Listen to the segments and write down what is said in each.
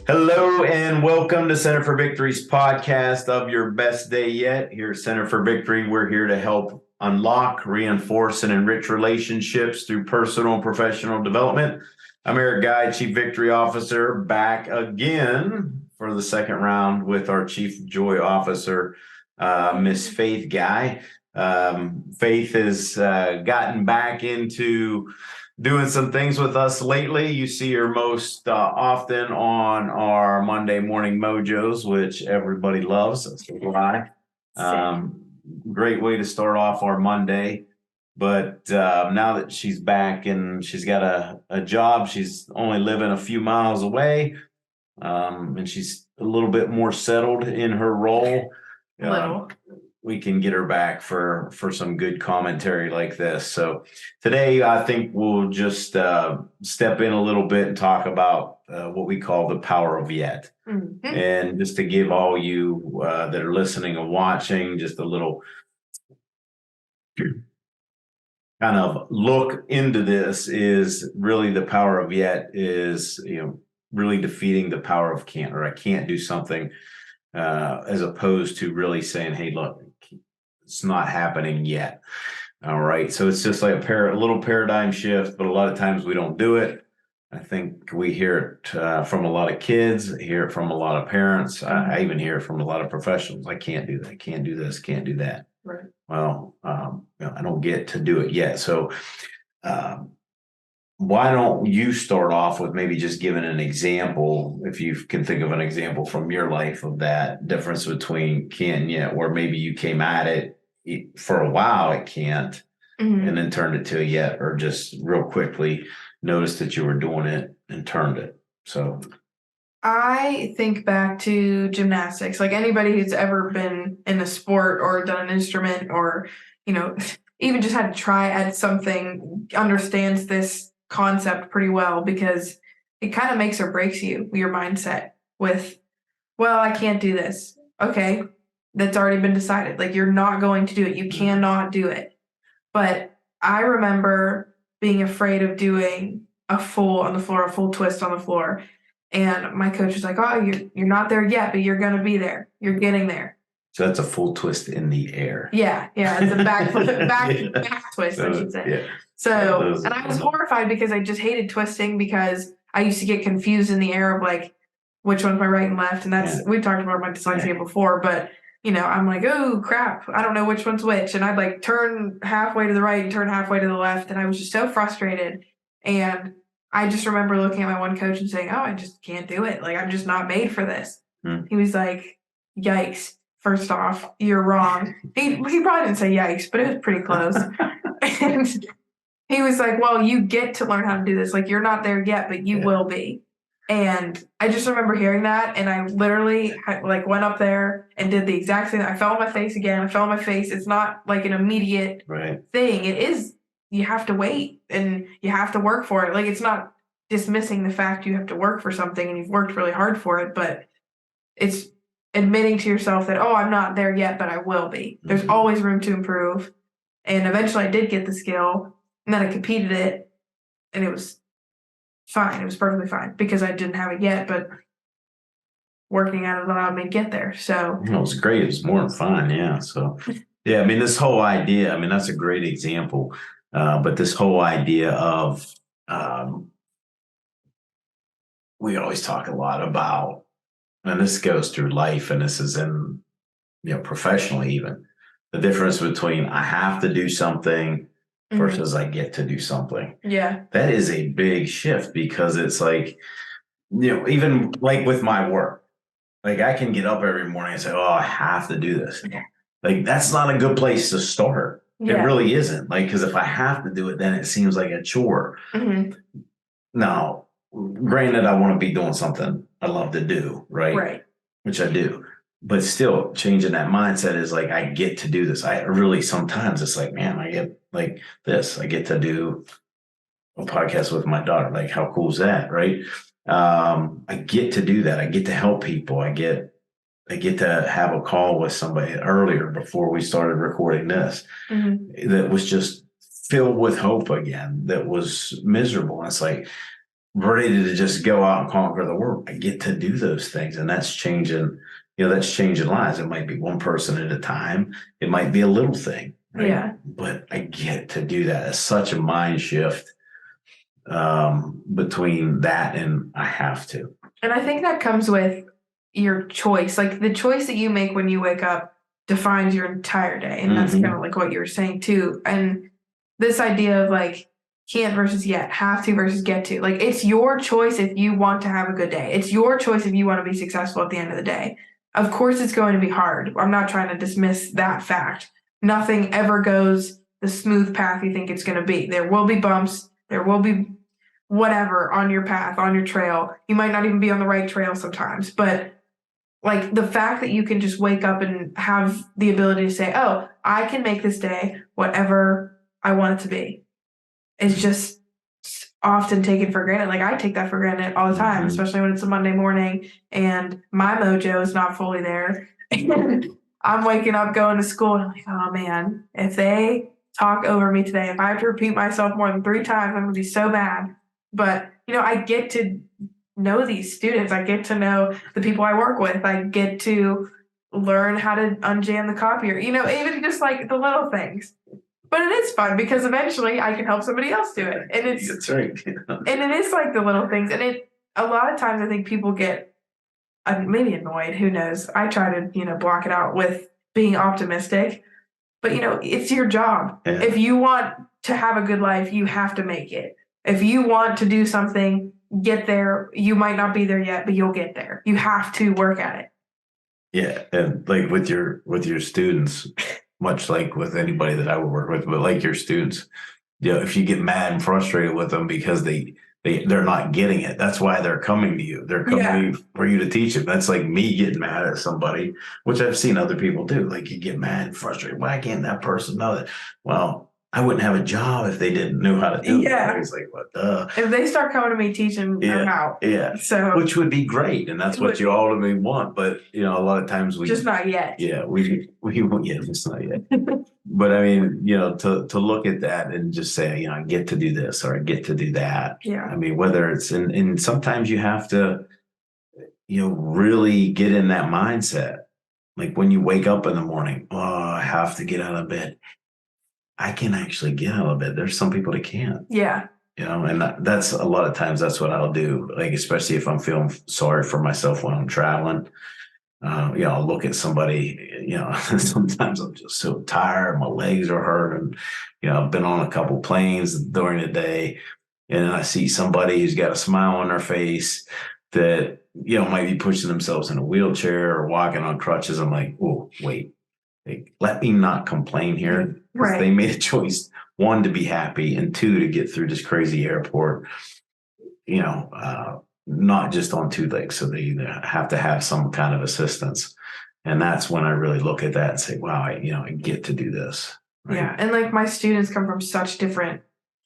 Hello and welcome to Center for Victory's podcast of Your Best Day Yet. Here at Center for Victory, we're here to help unlock, reinforce, and enrich relationships through personal and professional development. I'm Eric Guy, Chief Victory Officer, back again for the second round with our Chief Joy Officer, Miss Faith Guy. Faith has gotten back into doing some things with us lately. You see her most often on our Monday morning mojos, which everybody loves. That's why. Great way to start off our Monday. But now that she's back and she's got a job, she's only living a few miles away, and she's a little bit more settled in her role. We can get her back for some good commentary like this. So today, I think we'll just step in a little bit and talk about what we call the power of yet. Mm-hmm. And just to give all you that are listening and watching just a little kind of look into this, is really the power of yet is, really defeating the power of can't, or I can't do something, as opposed to really saying, hey, look, it's not happening yet. All right. So it's just like a little paradigm shift, but a lot of times we don't do it. I think we hear it from a lot of kids, hear it from a lot of parents. I even hear it from a lot of professionals. I can't do that. Can't do this. Can't do that. Right. Well, I don't get to do it yet. So why don't you start off with maybe just giving an example, if you can think of an example from your life of that difference between can and yet, where maybe you came at it for a while, it can't, and then turned it to a yet, or just real quickly noticed that you were doing it and turned it. So I think back to gymnastics, like anybody who's ever been in a sport or done an instrument or, even just had to try at something, understands this concept pretty well, because it kind of makes or breaks your mindset with, well, I can't do this. Okay, that's already been decided. Like, you're not going to do it. You cannot do it. But I remember being afraid of doing a full twist on the floor. And my coach was like, oh, you're not there yet, but you're going to be there. You're getting there. So that's a full twist in the air. Yeah. It's a back twist, I should say. Yeah. So, and I was horrified because I just hated twisting, because I used to get confused in the air of like, which one's my right and left. And we've talked about my dyslexia before, but I'm like, oh crap, I don't know which one's which. And I'd like turn halfway to the right and turn halfway to the left. And I was just so frustrated. And I just remember looking at my one coach and saying, oh, I just can't do it. Like, I'm just not made for this. He was like, yikes. First off, you're wrong. He probably didn't say yikes, but it was pretty close. And he was like, well, you get to learn how to do this. Like, you're not there yet, but you will be. And I just remember hearing that, and I literally went up there and did the exact same. I fell on my face again. I fell on my face. It's not like an immediate thing. It is, you have to wait and you have to work for it. Like, it's not dismissing the fact you have to work for something and you've worked really hard for it, but it's admitting to yourself that, oh, I'm not there yet, but I will be. There's always room to improve. And eventually I did get the skill, and then I competed it, and it was fine. It was perfectly fine because I didn't have it yet, but working at it allowed me to get there. So it was great. It was more than fun. Yeah. So, yeah, I mean, this whole idea, I mean, that's a great example. But this whole idea of, we always talk a lot about, and this goes through life, and this is in, professionally even, the difference between I have to do something versus I get to do something. Yeah. That is a big shift, because it's like, even like with my work, like I can get up every morning and say, oh, I have to do this. Like, that's not a good place to start. Yeah. It really isn't. Like, because if I have to do it, then it seems like a chore. Now, granted, I want to be doing something I love to do, right? Which I do. But still, changing that mindset is like, I get to do this. I really, sometimes it's like, man, I get like this. I get to do a podcast with my daughter. Like, how cool is that, right? I get to do that. I get to help people. I get to have a call with somebody earlier before we started recording this that was just filled with hope again, that was miserable. And it's like, ready to just go out and conquer the world. I get to do those things, and that's changing. That's changing lives. It might be one person at a time. It might be a little thing, right? Yeah. But I get to do that. It's such a mind shift between that and I have to. And I think that comes with your choice. Like the choice that you make when you wake up defines your entire day. And that's kind of like what you were saying too. And this idea of like can't versus yet, have to versus get to. Like it's your choice if you want to have a good day. It's your choice if you want to be successful at the end of the day. Of course it's going to be hard. I'm not trying to dismiss that fact. Nothing ever goes the smooth path you think it's going to be. There will be bumps. There will be whatever on your path, on your trail. You might not even be on the right trail sometimes, but like the fact that you can just wake up and have the ability to say, oh, I can make this day whatever I want it to be is just often taken for granted. Like I take that for granted all the time, especially when it's a Monday morning and my mojo is not fully there. And I'm waking up going to school and I'm like, oh man, if they talk over me today, if I have to repeat myself more than 3 times, I'm gonna be so mad. But I get to know these students. I get to know the people I work with. I get to learn how to unjam the copier, even just like the little things. But it is fun because eventually I can help somebody else do it. And that's right. And it is like the little things. And a lot of times I think people get maybe annoyed. Who knows? I try to, block it out with being optimistic. But, it's your job. Yeah. If you want to have a good life, you have to make it. If you want to do something, get there. You might not be there yet, but you'll get there. You have to work at it. Yeah. And like with your students, much like with anybody that I would work with, but like your students, if you get mad and frustrated with them because they're not getting it, that's why they're coming to you. They're coming for you to teach them. That's like me getting mad at somebody, which I've seen other people do. Like you get mad and frustrated. Why can't that person know that? Well, I wouldn't have a job if they didn't know how to do it. It's like, what the? If they start coming to me teaching them how. Yeah. So, which would be great. And that's what you ultimately want. But, a lot of times we just not yet. Yeah. We won't yet. It's not yet. But I mean, to look at that and just say, I get to do this or I get to do that. Yeah. I mean, whether it's and sometimes you have to, really get in that mindset. Like when you wake up in the morning, oh, I have to get out of bed. I can actually get out of bed. There's some people that can't. Yeah. And that's a lot of times that's what I'll do. Like, especially if I'm feeling sorry for myself when I'm traveling, I'll look at somebody, sometimes I'm just so tired. My legs are hurting. I've been on a couple planes during the day and I see somebody who's got a smile on their face that, might be pushing themselves in a wheelchair or walking on crutches. I'm like, oh, wait. Like, let me not complain here. Right. They made a choice, 1, to be happy, and 2, to get through this crazy airport, not just on 2 legs. So they either have to have some kind of assistance. And that's when I really look at that and say, wow, I get to do this. Right? Yeah. And like my students come from such different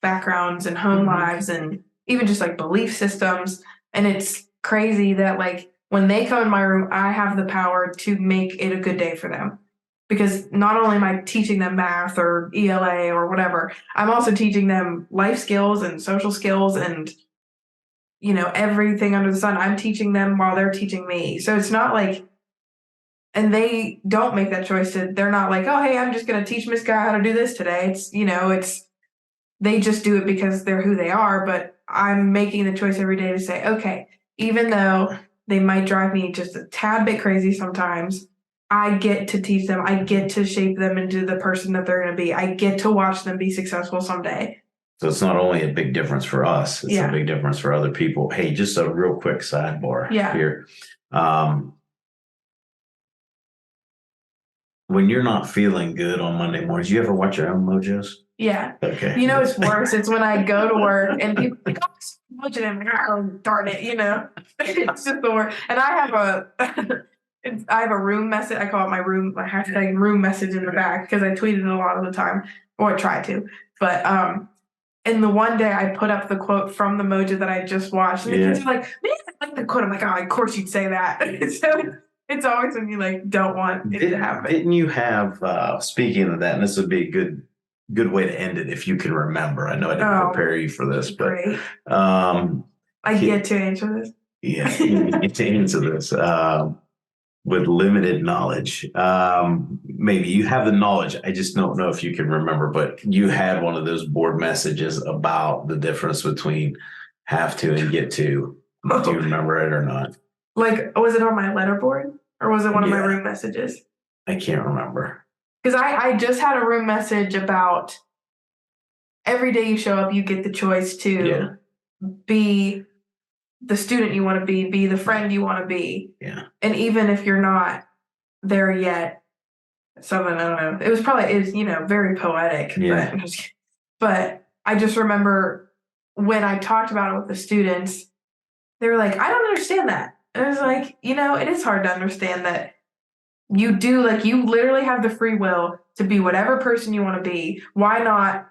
backgrounds and home lives and even just like belief systems. And it's crazy that like when they come in my room, I have the power to make it a good day for them. Because not only am I teaching them math or ELA or whatever, I'm also teaching them life skills and social skills and, everything under the sun. I'm teaching them while they're teaching me. So it's not like, and they don't make that choice. They're not like, oh, hey, I'm just going to teach Miss Guy how to do this today. It's, they just do it because they're who they are. But I'm making the choice every day to say, okay, even though they might drive me just a tad bit crazy sometimes, I get to teach them. I get to shape them into the person that they're going to be. I get to watch them be successful someday. So it's not only a big difference for us, it's a big difference for other people. Hey, just a real quick sidebar here. When you're not feeling good on Monday mornings, you ever watch your own mojos? Yeah. Okay. It's worse. It's when I go to work and people are like, oh, I'm watching him. Oh, darn it. It's just the worst. And I have a room message. I call it my hashtag room message in the back because I tweet it a lot of the time, or I try to. But and the one day I put up the quote from the mojo that I just watched, and the kids are like, "Man, I like the quote." I'm like, "Oh, of course you'd say that." So it's always when you like don't want it to happen. Didn't you have? Speaking of that, and this would be a good way to end it if you can remember. I know I didn't prepare you for this, but I get to answer this. Yeah, you get to answer this with limited knowledge. Maybe you have the knowledge. I just don't know if you can remember, but you had one of those board messages about the difference between have to and get to. Do you remember it or not? Like, was it on my letterboard or was it one of my room messages? I can't remember. Because I just had a room message about every day you show up, you get the choice to be the student you want to be the friend you want to be. Yeah. And even if you're not there yet, something, I don't know. It was very poetic. Yeah. But I just remember when I talked about it with the students, they were like, I don't understand that. And I was like, it is hard to understand that you do, like, you literally have the free will to be whatever person you want to be. Why not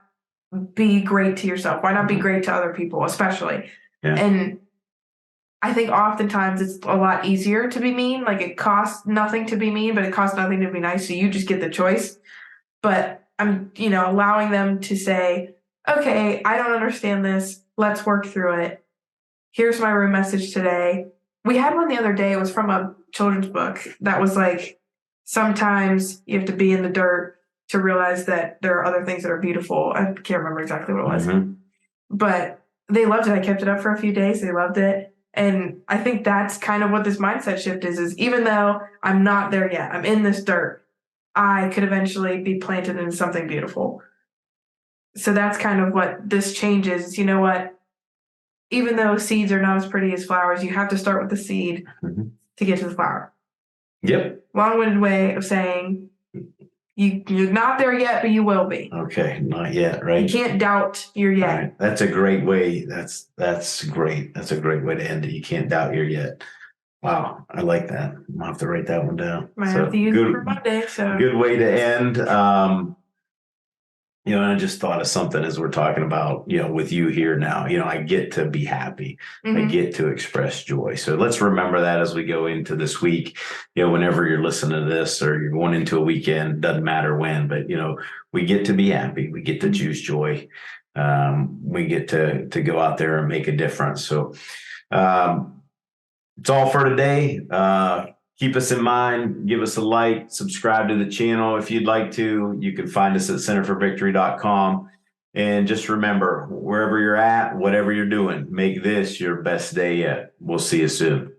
be great to yourself? Why not be great to other people, especially? Yeah. And I think oftentimes it's a lot easier to be mean. Like, it costs nothing to be mean, but it costs nothing to be nice. So you just get the choice. But I'm, allowing them to say, okay, I don't understand this. Let's work through it. Here's my room message today. We had one the other day. It was from a children's book that was like, sometimes you have to be in the dirt to realize that there are other things that are beautiful. I can't remember exactly what it was. Mm-hmm. But they loved it. I kept it up for a few days. They loved it. And I think that's kind of what this mindset shift is even though I'm not there yet, I'm in this dirt, I could eventually be planted into something beautiful. So that's kind of what this change is. You know what? Even though seeds are not as pretty as flowers, you have to start with the seed to get to the flower. Yep. Long-winded way of saying you're not there yet, but you will be. Okay, not yet, right? You can't doubt you're yet. Right. That's a great way. That's great. That's a great way to end it. You can't doubt you're yet. Wow, I like that. I'll have to write that one down. Might have to use it for Monday. So good way to end. I just thought of something as we're talking about, with you here now, I get to be happy. I get to express joy. So let's remember that as we go into this week, whenever you're listening to this or you're going into a weekend, doesn't matter when, but, we get to be happy. We get to choose joy. We get to go out there and make a difference. So it's all for today. Keep us in mind, give us a like, subscribe to the channel if you'd like to. You can find us at centerforvictory.com. And just remember, wherever you're at, whatever you're doing, make this your best day yet. We'll see you soon.